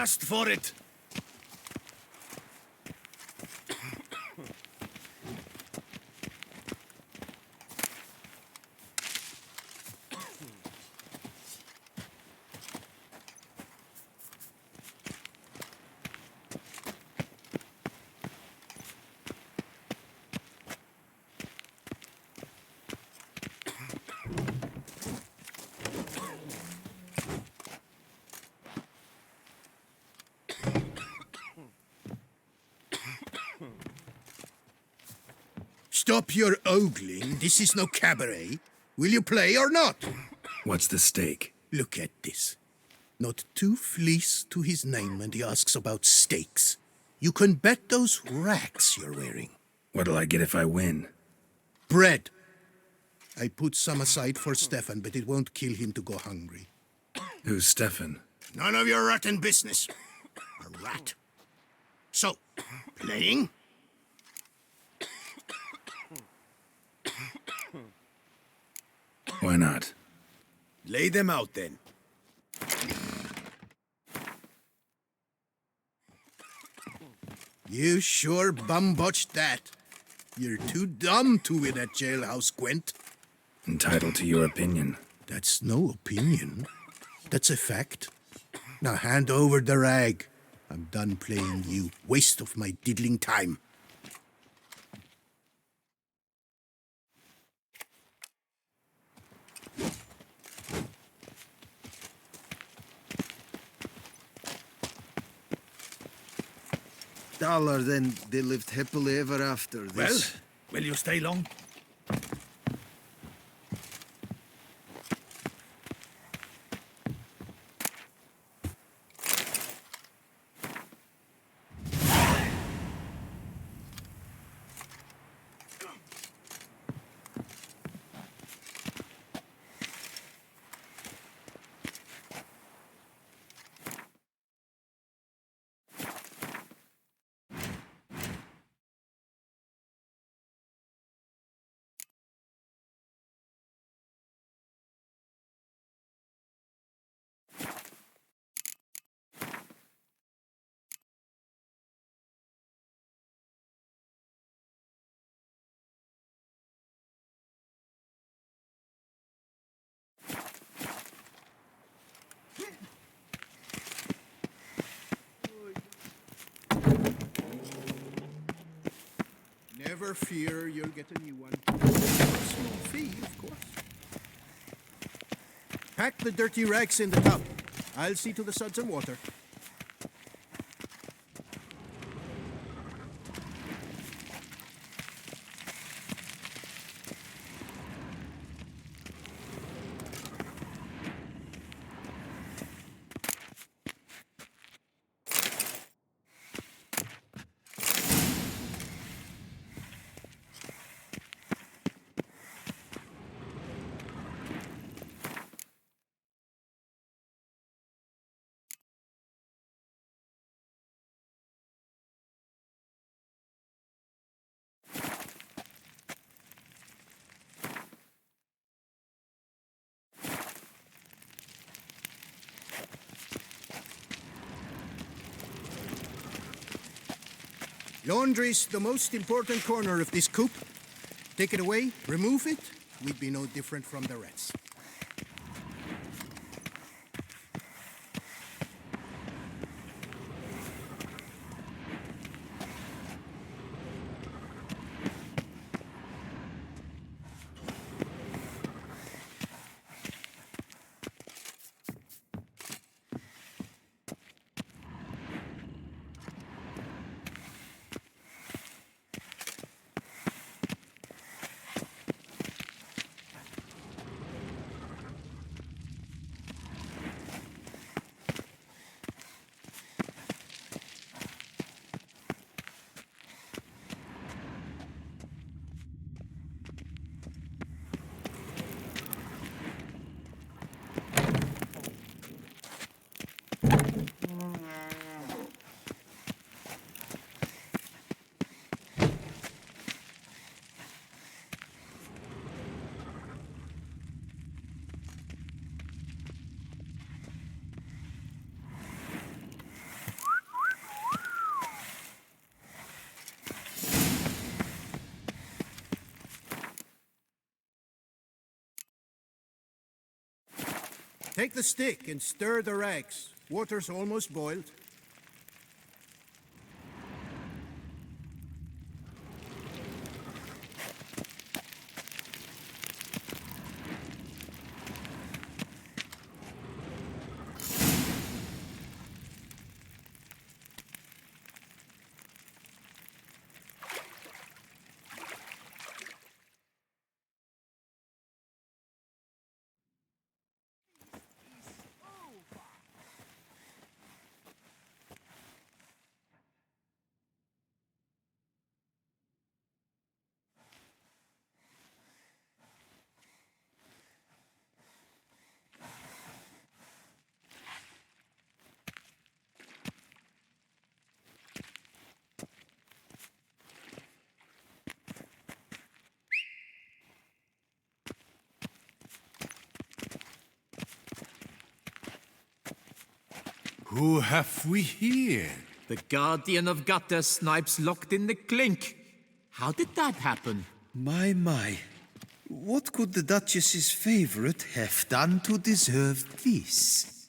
asked for it. Stop your ogling. This is no cabaret. Will you play or not? What's the stake? Look at this. Not 2 fleece to his name and he asks about stakes. You can bet those racks you're wearing. What'll I get if I win? Bread. I put some aside for Stefan, but it won't kill him to go hungry. Who's Stefan? None of your rotten business. A rat. So, playing? Why not? Lay them out then. You sure bum-botched that. You're too dumb to win at Jailhouse, Gwent. Entitled to your opinion. That's no opinion. That's a fact. Now hand over the rag. I'm done playing you. Waste of my diddling time. Dollar, then they lived happily ever after. Well, This. will you stay long? Never fear, you'll get a new one. For a small fee, of course. Pack the dirty rags in the tub. I'll see to the suds and water. Laundry's the most important corner of this coop. Take it away, remove it, we'd be no different from the rest. Take the stick and stir the rags. Water's almost boiled. Who have we here? The Guardian of Gutter Snipes locked in the clink. How did that happen? My. What could the Duchess's favorite have done to deserve this?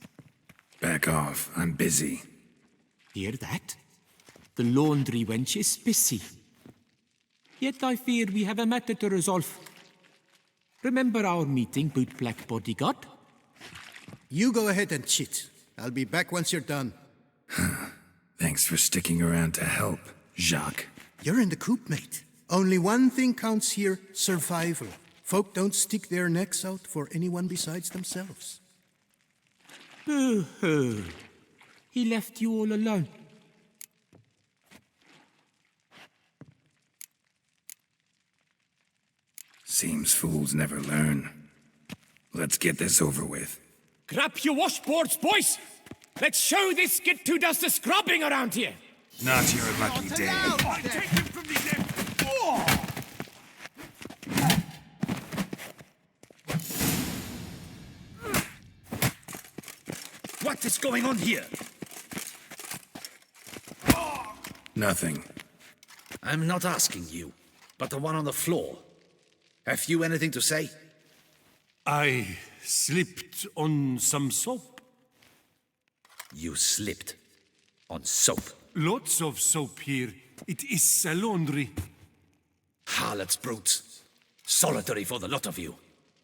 Back off. I'm busy. Hear that? The laundry wench is busy. Yet I fear we have a matter to resolve. Remember our meeting, boot-black bodyguard? You go ahead and chit. I'll be back once you're done. Thanks for sticking around to help, Jacques. You're in the coop, mate. Only one thing counts here, survival. Folk don't stick their necks out for anyone besides themselves. Boo-hoo. He left you all alone. Seems fools never learn. Let's get this over with. Grab your washboards, boys! Let's show this kid who does the scrubbing around here! Not your lucky day. Take him from the end! What is going on here? Nothing. I'm not asking you, but the one on the floor. Have you anything to say? I slipped on some soap. You slipped on soap. Lots of soap here. It is a laundry. Harlots, brutes. Solitary for the lot of you.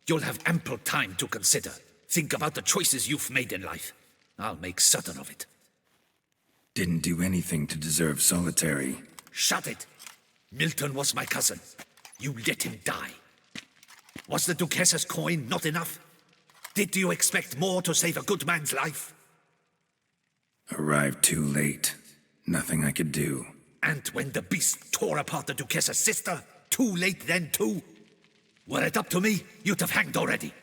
You'll have ample time to consider. Think about the choices you've made in life. I'll make certain of it. Didn't do anything to deserve solitary. Shut it! Milton was my cousin. You let him die. Was the Duchess's coin not enough? Did you expect more to save a good man's life? Arrived too late. Nothing I could do. And when the beast tore apart the Duchess's sister, too late then too? Were it up to me, you'd have hanged already.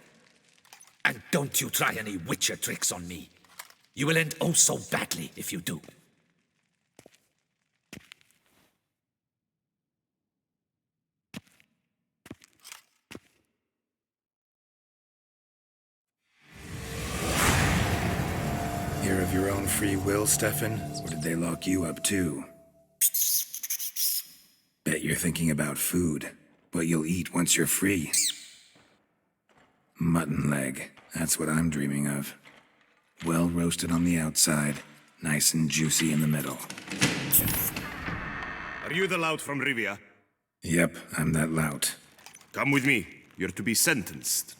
And don't you try any witcher tricks on me. You will end oh so badly if you do. You're of your own free will, Stefan? Or did they lock you up too? Bet you're thinking about food. What you'll eat once you're free. Mutton leg. That's what I'm dreaming of. Well roasted on the outside, nice and juicy in the middle. Are you the lout from Rivia? Yep, I'm that lout. Come with me. You're to be sentenced.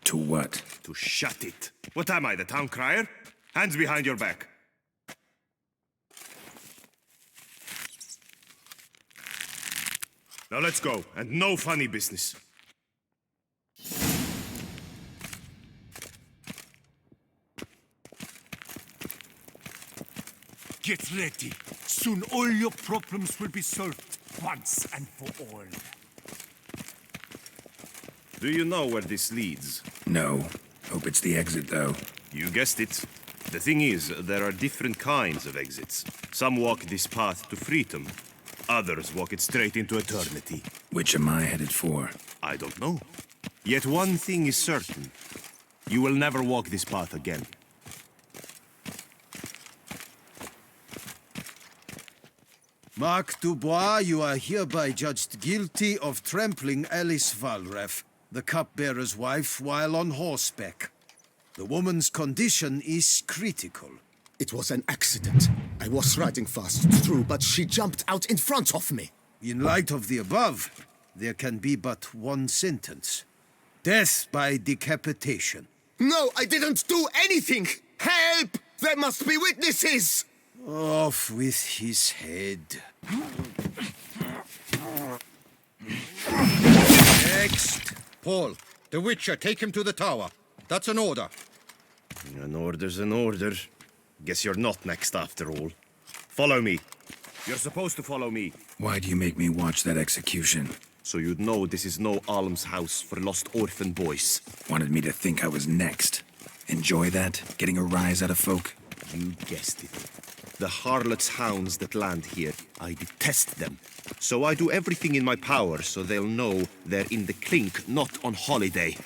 To what? To shut it. What am I, the town crier? Hands behind your back. Now let's go, and no funny business. Get ready. Soon all your problems will be solved once and for all. Do you know where this leads? No. Hope it's the exit, though. You guessed it. The thing is, there are different kinds of exits. Some walk this path to freedom. Others walk it straight into eternity. Which am I headed for? I don't know. Yet one thing is certain. You will never walk this path again. Mark Dubois, you are hereby judged guilty of trampling Alice Valref, the cupbearer's wife, while on horseback. The woman's condition is critical. It was an accident. I was riding fast through, but she jumped out in front of me. In light of the above, there can be but one sentence. Death by decapitation. No, I didn't do anything! Help! There must be witnesses! Off with his head. Next. Paul, the Witcher, take him to the tower. That's an order. An order's an order. Guess you're not next after all. Follow me. You're supposed to follow me. Why do you make me watch that execution? So you'd know this is no almshouse for lost orphan boys. Wanted me to think I was next. Enjoy that? Getting a rise out of folk? You guessed it. The harlots' hounds that land here, I detest them. So I do everything in my power so they'll know they're in the clink, not on holiday.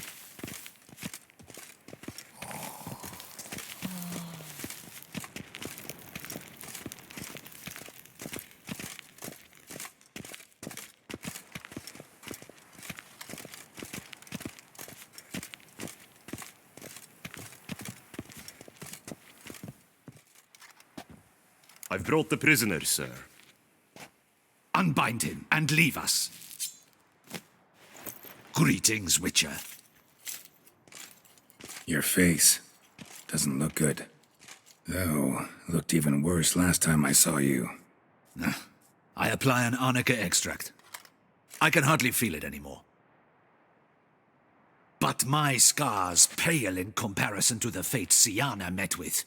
I've brought the prisoner, sir. Unbind him and leave us. Greetings, Witcher. Your face doesn't look good. Though, looked even worse last time I saw you. I apply an arnica extract. I can hardly feel it anymore. But my scars pale in comparison to the fate Siana met with.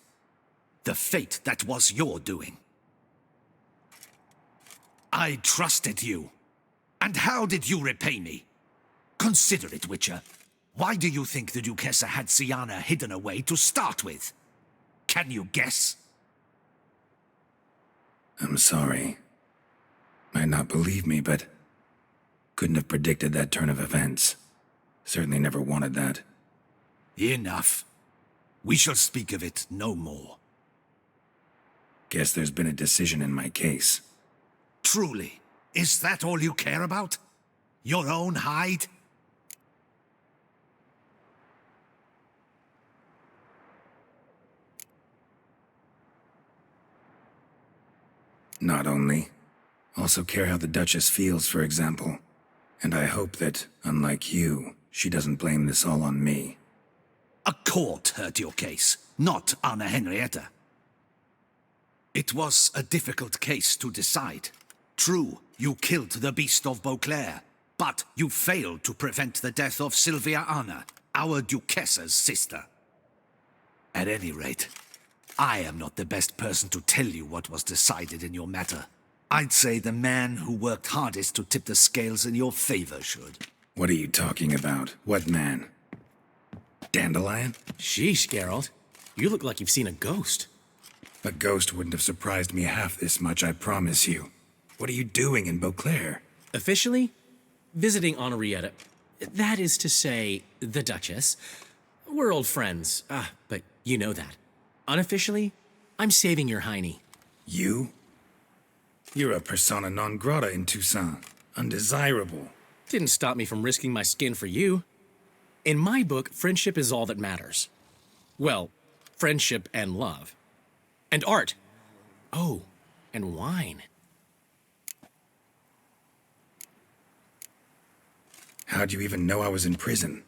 The fate that was your doing. I trusted you. And how did you repay me? Consider it, Witcher. Why do you think the Duchessa had Siana hidden away to start with? Can you guess? I'm sorry. Might not believe me, but couldn't have predicted that turn of events. Certainly never wanted that. Enough. We shall speak of it no more. Guess there's been a decision in my case. Truly, is that all you care about? Your own hide? Not only. Also care how the Duchess feels, for example. And I hope that, unlike you, she doesn't blame this all on me. A court heard your case, not Anna Henrietta. It was a difficult case to decide. True, you killed the beast of Beauclair, but you failed to prevent the death of Sylvia Anna, our Duchessa's sister. At any rate, I am not the best person to tell you what was decided in your matter. I'd say the man who worked hardest to tip the scales in your favor should. What are you talking about? What man? Dandelion? Sheesh, Geralt. You look like you've seen a ghost. A ghost wouldn't have surprised me half this much, I promise you. What are you doing in Beauclair? Officially, visiting Henrietta. That is to say, the Duchess. We're old friends, but you know that. Unofficially, I'm saving your hiney. You? You're a persona non grata in Toussaint. Undesirable. Didn't stop me from risking my skin for you. In my book, friendship is all that matters. Well, friendship and love. And art. Oh, and wine. How'd you even know I was in prison?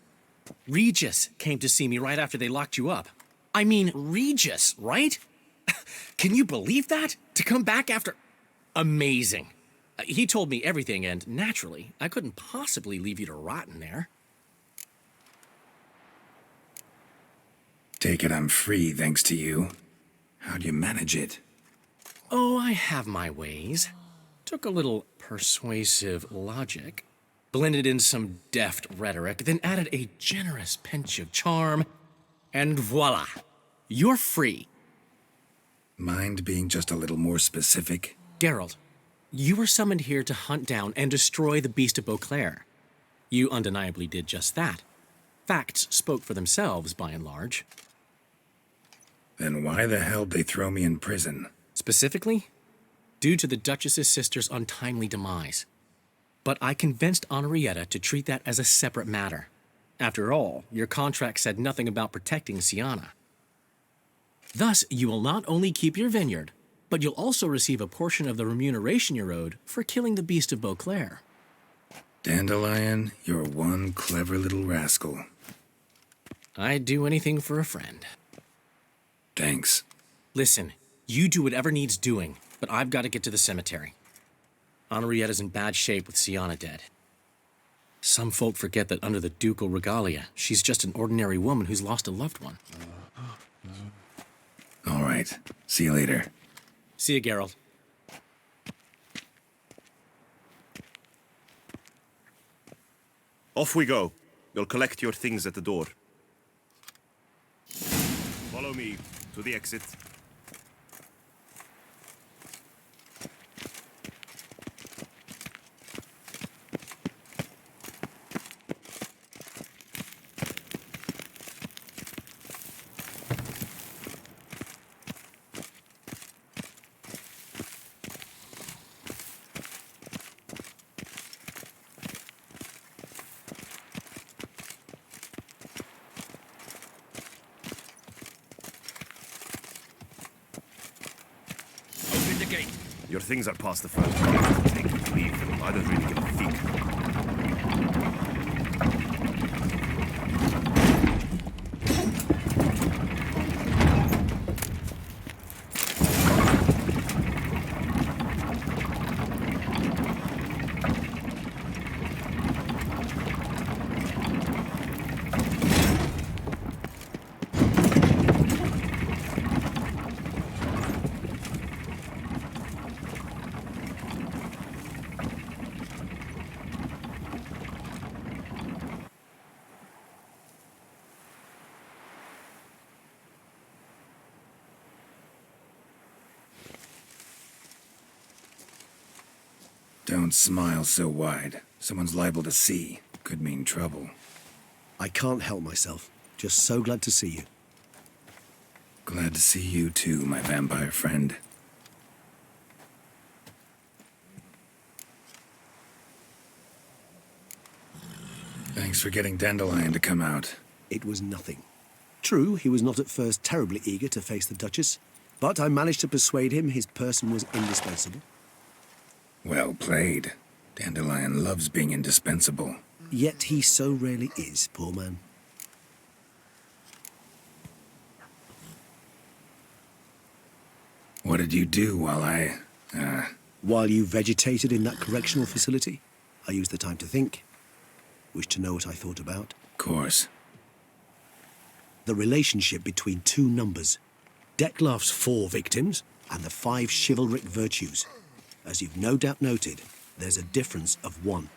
Regis came to see me right after they locked you up. I mean, Regis, right? Can you believe that? To come back after... Amazing. He told me everything, and naturally, I couldn't possibly leave you to rot in there. Take it I'm free, thanks to you. How'd you manage it? Oh, I have my ways. Took a little persuasive logic, blended in some deft rhetoric, then added a generous pinch of charm, and voila, you're free. Mind being just a little more specific? Geralt, you were summoned here to hunt down and destroy the Beast of Beauclair. You undeniably did just that. Facts spoke for themselves, by and large. Then why the hell'd they throw me in prison? Specifically, due to the Duchess's sister's untimely demise. But I convinced Henrietta to treat that as a separate matter. After all, your contract said nothing about protecting Siana. Thus, you will not only keep your vineyard, but you'll also receive a portion of the remuneration you're owed for killing the beast of Beauclair. Dandelion, you're one clever little rascal. I'd do anything for a friend. Thanks. Listen, you do whatever needs doing, but I've got to get to the cemetery. Henrietta's in bad shape with Siana dead. Some folk forget that under the ducal regalia, she's just an ordinary woman who's lost a loved one. All right. See you later. See you, Geralt. Off we go. We'll collect your things at the door. Follow me to the exit. Your things are past the front. Take them, leave them. I don't really give a fig. Don't smile so wide. Someone's liable to see. Could mean trouble. I can't help myself. Just so glad to see you. Glad to see you too, my vampire friend. Thanks for getting Dandelion to come out. It was nothing. True, he was not at first terribly eager to face the Duchess, but I managed to persuade him his person was indispensable. Well played. Dandelion loves being indispensable. Yet he so rarely is, poor man. What did you do while While you vegetated in that correctional facility, I used the time to think. Wish to know what I thought about? Of course. The relationship between two numbers. Dettlaff's 4 victims and the 5 chivalric virtues. As you've no doubt noted, there's a difference of 1.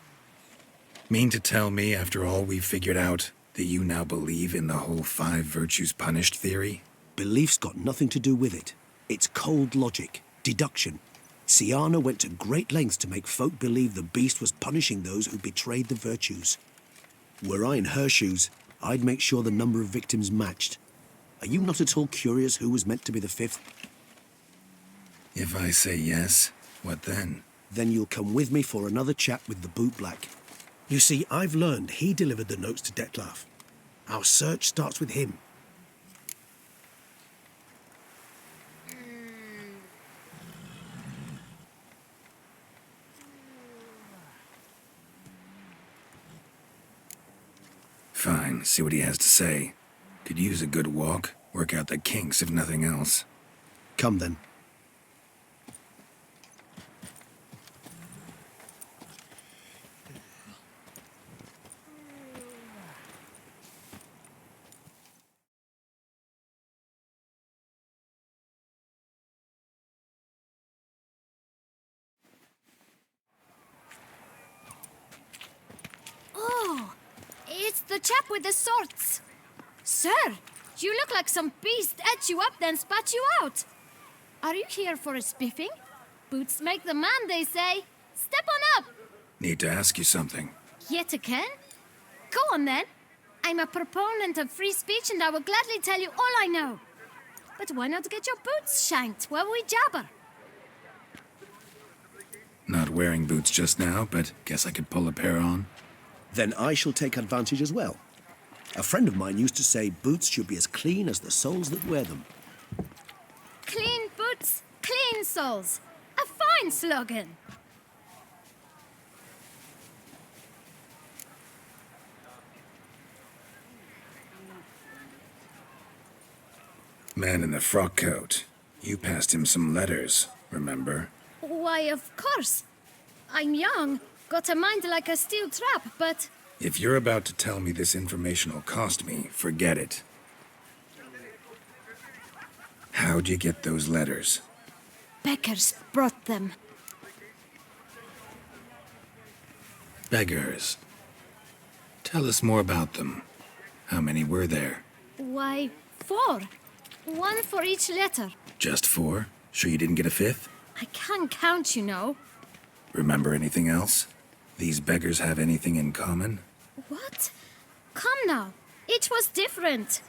Mean to tell me, after all we've figured out, that you now believe in the whole 5 virtues punished theory? Belief's got nothing to do with it. It's cold logic, deduction. Siana went to great lengths to make folk believe the beast was punishing those who betrayed the virtues. Were I in her shoes, I'd make sure the number of victims matched. Are you not at all curious who was meant to be the 5th? If I say yes, what then? Then you'll come with me for another chat with the bootblack. You see, I've learned he delivered the notes to Dettlaff. Our search starts with him. Fine, see what he has to say. Could use a good walk, work out the kinks if nothing else. Come then. It's the chap with the swords. Sir, you look like some beast ate you up then spat you out. Are you here for a spiffing? Boots make the man, they say. Step on up. Need to ask you something. Yet again? Go on then. I'm a proponent of free speech and I will gladly tell you all I know. But why not get your boots shanked while we jabber? Not wearing boots just now, but guess I could pull a pair on. Then I shall take advantage as well. A friend of mine used to say boots should be as clean as the soles that wear them. Clean boots, clean soles. A fine slogan. Man in the frock coat. You passed him some letters, remember? Why, of course. I'm young, got a mind like a steel trap, but... If you're about to tell me this information will cost me, forget it. How'd you get those letters? Beggars brought them. Beggars. Tell us more about them. How many were there? Why, 4. 1 for each letter. Just 4? Sure you didn't get a 5th? I can't count, you know. Remember anything else? These beggars have anything in common? What? Come now. Each was different.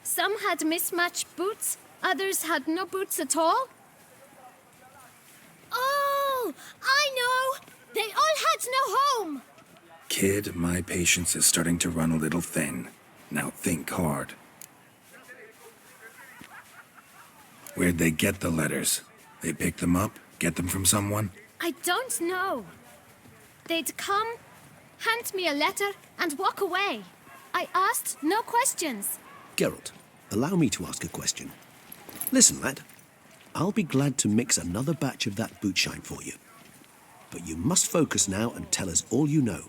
Some had mismatched boots, others had no boots at all. Oh, I know! They all had no home! Kid, my patience is starting to run a little thin. Now think hard. Where'd they get the letters? They pick them up? Get them from someone? I don't know. They'd come, hand me a letter, and walk away. I asked no questions. Geralt, allow me to ask a question. Listen, lad. I'll be glad to mix another batch of that bootshine for you. But you must focus now and tell us all you know.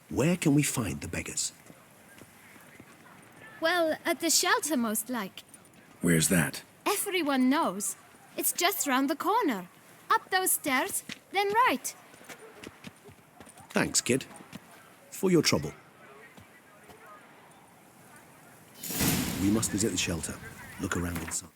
Where can we find the beggars? Well, at the shelter, most like. Where's that? Everyone knows. It's just round the corner. Up those stairs, then right. Thanks, kid. For your trouble. We must visit the shelter. Look around inside.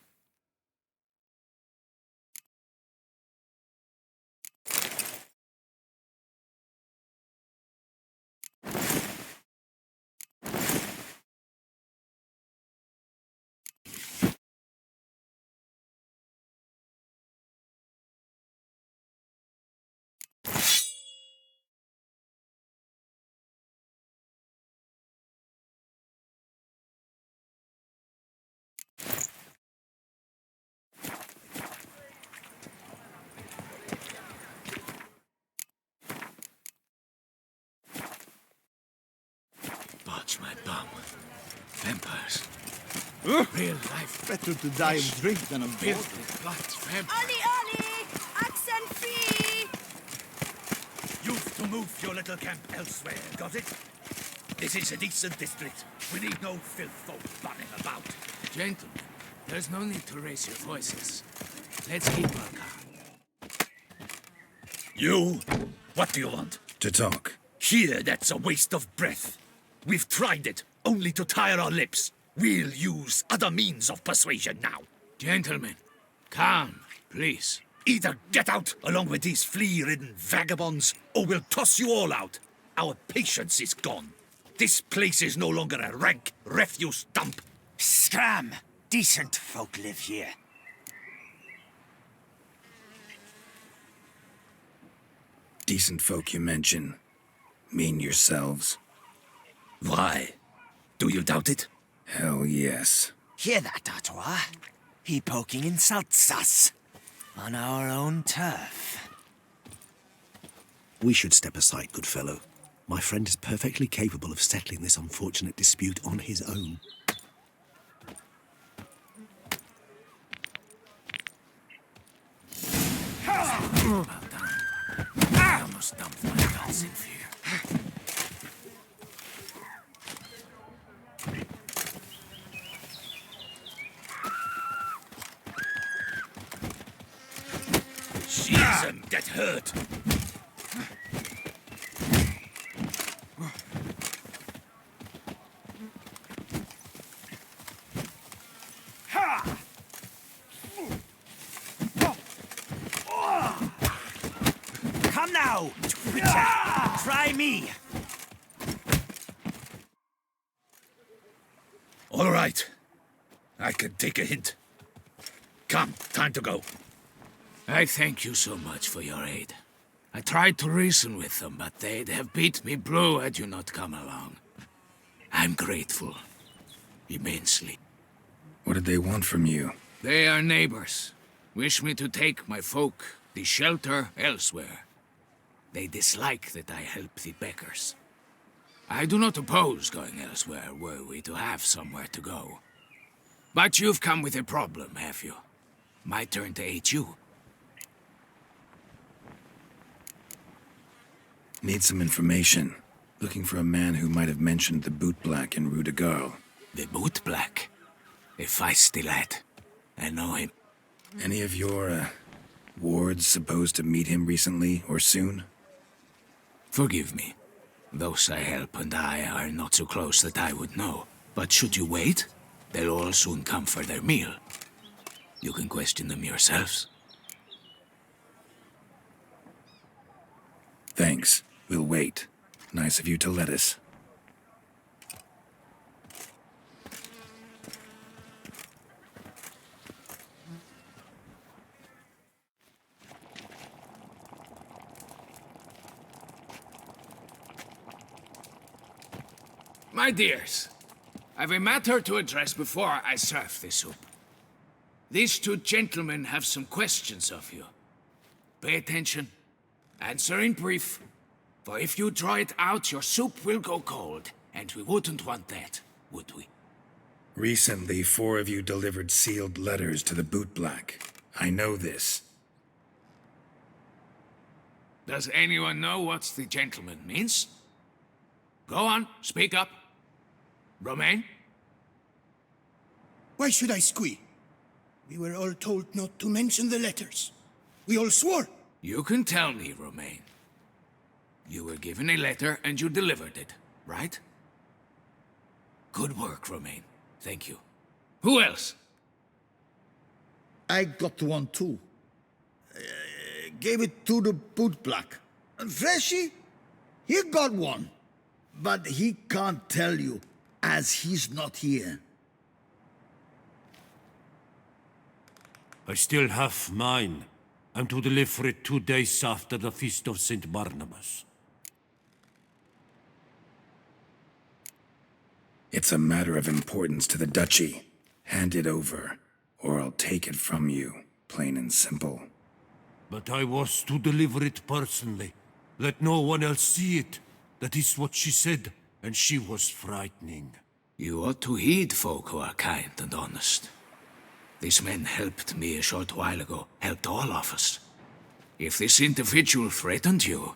Watch my bum. Vampires. Real life. Better to die of drink than of Built water. with blood. Vampires. Ollie, Ollie! Accent free! You've to move your little camp elsewhere, got it? This is a decent district. We need no filth folk running about. Gentlemen, there's no need to raise your voices. Let's keep our calm. You? What do you want? To talk. Here, that's a waste of breath. We've tried it, only to tire our lips. We'll use other means of persuasion now. Gentlemen, calm, please. Either get out along with these flea-ridden vagabonds, or we'll toss you all out. Our patience is gone. This place is no longer a rank refuse dump. Scram! Decent folk live here. Decent folk you mention. Mean yourselves. Why? Do you doubt it? Hell yes. Hear that, Artois? He poking insults us. On our own turf. We should step aside, good fellow. My friend is perfectly capable of settling this unfortunate dispute on his own. Well done. I almost dumped my guns in fear. Jeez, get hurt. Come now! Try me! All right. I can take a hint. Come, time to go. I thank you so much for your aid. I tried to reason with them, but they'd have beat me blue had you not come along. I'm grateful. Immensely. What did they want from you? They are neighbors. Wish me to take my folk the shelter elsewhere. They dislike that I help the beggars. I do not oppose going elsewhere were we to have somewhere to go. But you've come with a problem, have you? My turn to aid you. Need some information. Looking for a man who might have mentioned the boot black in Rue de Garl. The boot black? A feisty lad. I know him. Any of your, wards supposed to meet him recently or soon? Forgive me. Those I help and I are not so close that I would know. But should you wait, they'll all soon come for their meal. You can question them yourselves. Thanks. We'll wait. Nice of you to let us. My dears, I've a matter to address before I serve the soup. These two gentlemen have some questions of you. Pay attention. Answer in brief. For if you draw it out, your soup will go cold. And we wouldn't want that, would we? Recently, 4 of you delivered sealed letters to the boot black. I know this. Does anyone know what the gentleman means? Go on, speak up. Romain? Why should I squeal? We were all told not to mention the letters. We all swore. You can tell me, Romain. You were given a letter and you delivered it, right? Good work, Romain. Thank you. Who else? I got one too. Gave it to the boot black. And Freshy, he got one. But he can't tell you, as he's not here. I still have mine. I'm to deliver it 2 days after the Feast of St. Barnabas. It's a matter of importance to the duchy. Hand it over, or I'll take it from you, plain and simple. But I was to deliver it personally. Let no one else see it. That is what she said, and she was frightening. You ought to heed folk who are kind and honest. These men helped me a short while ago, helped all of us. If this individual threatened you,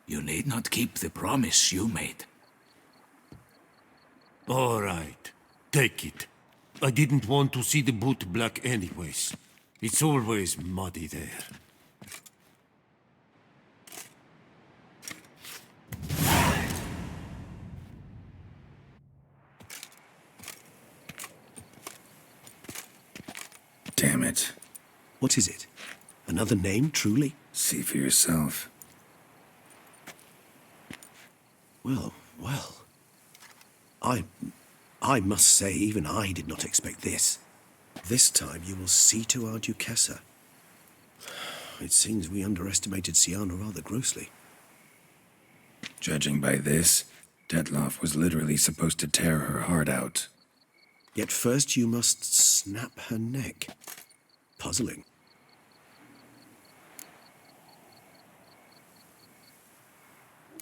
you need not keep the promise you made. All right, take it. I didn't want to see the boot black anyways. It's always muddy there. Damn it. What is it? Another name, truly? See for yourself. Well. I must say, even I did not expect this. This time you will see to our Duchessa. It seems we underestimated Siana rather grossly. Judging by this, Detloff was literally supposed to tear her heart out. Yet first you must snap her neck. Puzzling.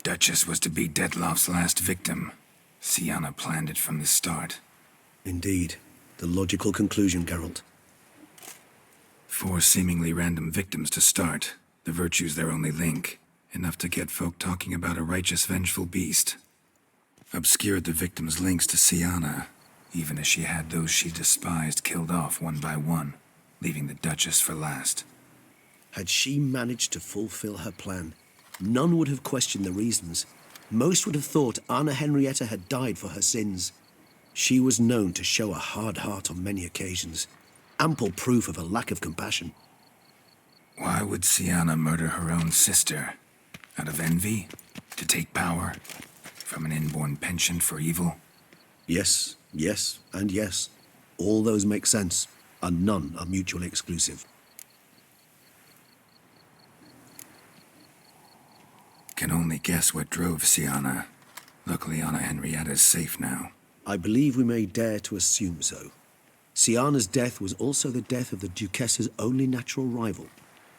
Duchess was to be Detloff's last victim. Siana planned it from the start. Indeed. The logical conclusion, Geralt. 4 seemingly random victims to start. The virtue's their only link. Enough to get folk talking about a righteous, vengeful beast. Obscured the victims' links to Siana, even as she had those she despised killed off one by one, leaving the Duchess for last. Had she managed to fulfill her plan, none would have questioned the reasons. Most would have thought Anna Henrietta had died for her sins. She was known to show a hard heart on many occasions, ample proof of a lack of compassion. Why would Siana murder her own sister? Out of envy? To take power? From an inborn penchant for evil? Yes, and yes. All those make sense, and none are mutually exclusive. Can only guess what drove Siana. Luckily, Anna Henrietta is safe now. I believe we may dare to assume so. Siana's death was also the death of the Duchess's only natural rival.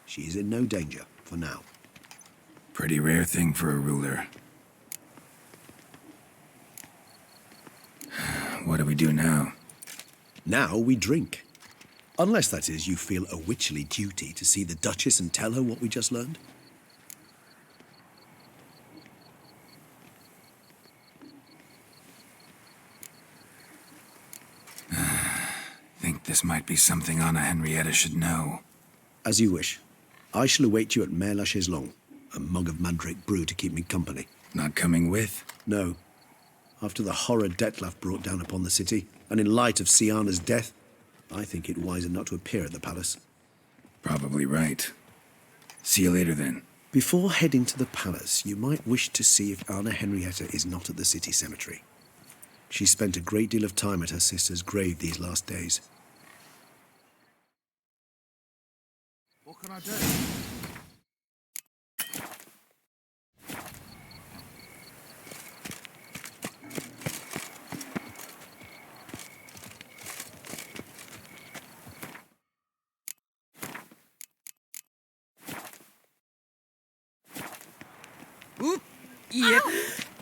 She is in no danger, for now. Pretty rare thing for a ruler. What do we do now? Now we drink. Unless, that is, you feel a witcherly duty to see the Duchess and tell her what we just learned. Think this might be something Anna Henrietta should know. As you wish. I shall await you at Mère la Chaiselongue. A mug of mandrake brew to keep me company. Not coming with? No. After the horror Detlef brought down upon the city, and in light of Siana's death, I think it wiser not to appear at the palace. Probably right. See you later, then. Before heading to the palace, you might wish to see if Anna Henrietta is not at the city cemetery. She spent a great deal of time at her sister's grave these last days. What can I do? Oop! Yep.